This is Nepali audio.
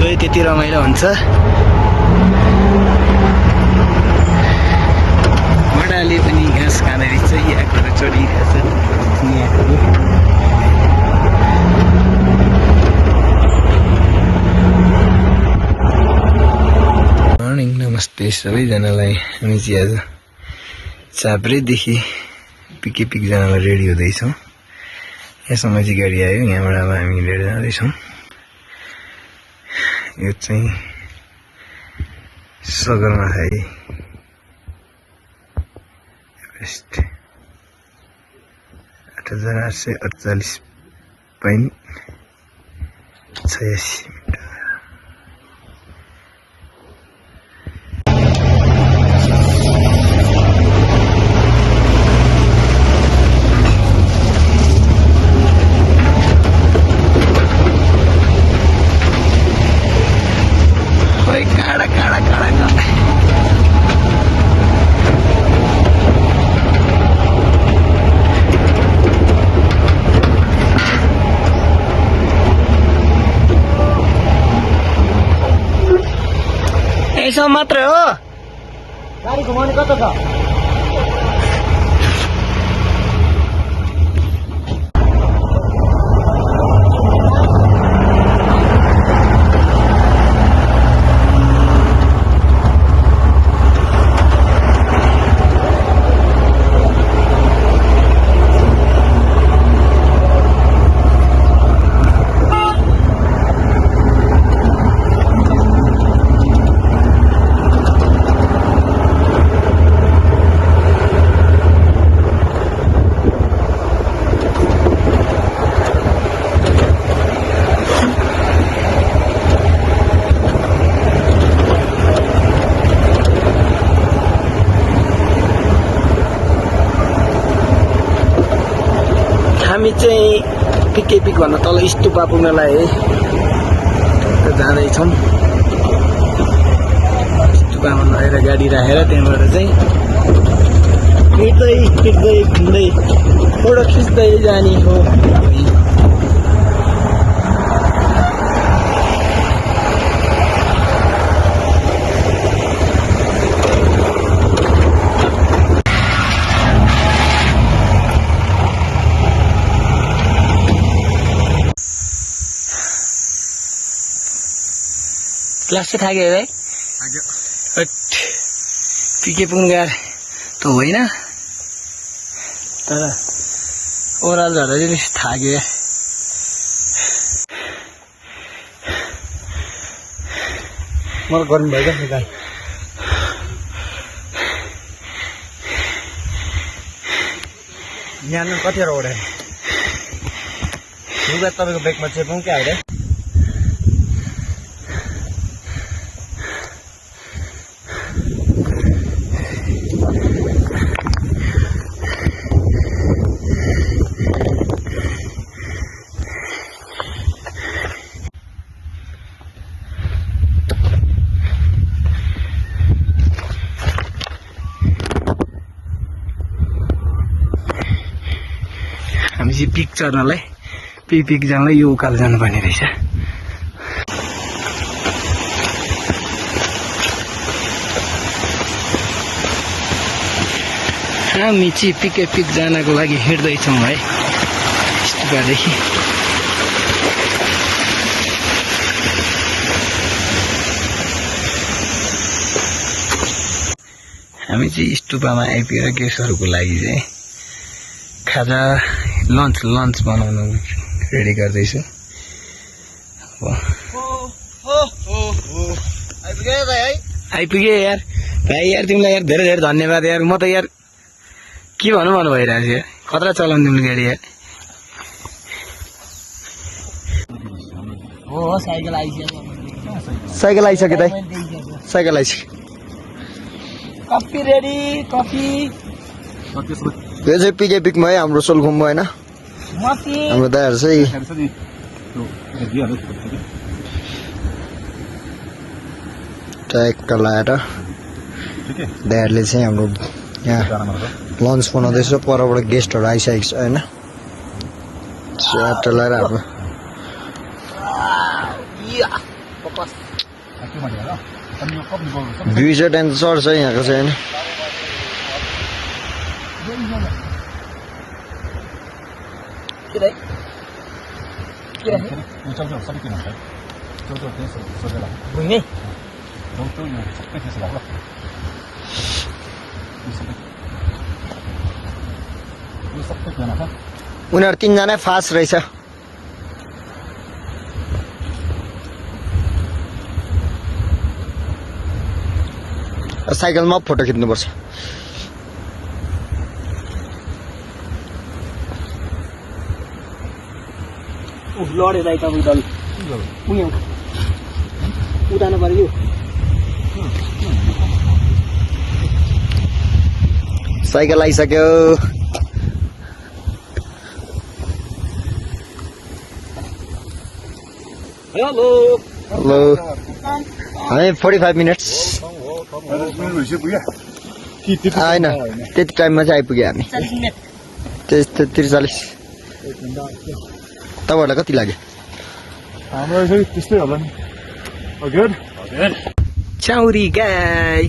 गयो त्यति रमाइलो हुन्छ। घोडाले पनि घाँस खाँदै रहेछ, यहाँको चढिरहेछ यहाँको। मर्निङ, नमस्ते सबैजनालाई। हामी चाहिँ आज चाब्रेदेखि पिके पिक जानलाई रेडी हुँदैछौँ। यहाँसम्म चाहिँ गाडी आयो, यहाँबाट अब हामी हिँडेर जाँदैछौँ। यो चाहिँ सगरमाथा 8848.86 मिटर। यसो मात्र हो, गाडी घुमाउने कता छ? हामी चाहिँ पिके पिक भन्दा तल स्टुपा पुग्नलाई जाँदैछौँ। स्टुपामा लगेर गाडी राखेर त्यहाँबाट चाहिँ हिँड्दै हिँड्दै घुम्दै फोटो खिच्दै जाने हो। क्लास चाहिँ थाक्यो है? पिके पुग्नु गएर त होइन, तर ओह्रालो झर्दा चाहिँ थाक्यो। मलाई गर्नु भयो क्या गाई। यहाँ कतिवटा ओढायो लुगा तपाईँको ब्यागमा चेपाउँ क्या अहिले? हामी चाहिँ पिक चढ्नलाई पिक जानलाई यो उकालो जानुपर्ने रहेछ। हामी चाहिँ पिके पिक जानको लागि हिँड्दैछौँ है स्टुपादेखि। हामी चाहिँ स्टुपामा आइपुगेर गेस्टहरूको लागि चाहिँ खाजा लन्च बनाउनु रेडी गर्दैछु। आइपुगे यार भाइ, यार तिमीलाई यार धेरै धेरै धन्यवाद यार। म त यार के भन्नु भइरहेको छ यार, खतरा चलाउनु तिमीले गाडी यार। हो साइकल आइसक्यो त, साइकल आइसक्यो। Coffee ready, coffee. यो चाहिँ पिके पिकमा है, हाम्रो सोलखुममा होइन। हाम्रो दाइहरू चाहिँ ट्याक्क लाएर दाइहरूले चाहिँ हाम्रो यहाँ लन्च बनाउँदैछ। परबाट गेस्टहरू आइसकेको छ होइन। च्याट लाएर हाम्रो भ्यू चाहिँ डेन्जर छ यहाँको चाहिँ होइन उनीहरू तीनजना फास्ट रहेछ साइकलमा फोटो खिच्नुपर्छ लडेर तपाईँ दल उयो उदानु पर्यो साइकल आइसक्यो हेलो हेलो हामी 45 मिनट्स होइन त्यति टाइममा चाहिँ आइपुग्यो हामी त्यस्तो 43 तपाईँहरूलाई कति लाग्यो हाम्रो त्यस्तै होला नि गुड चाउरी गाई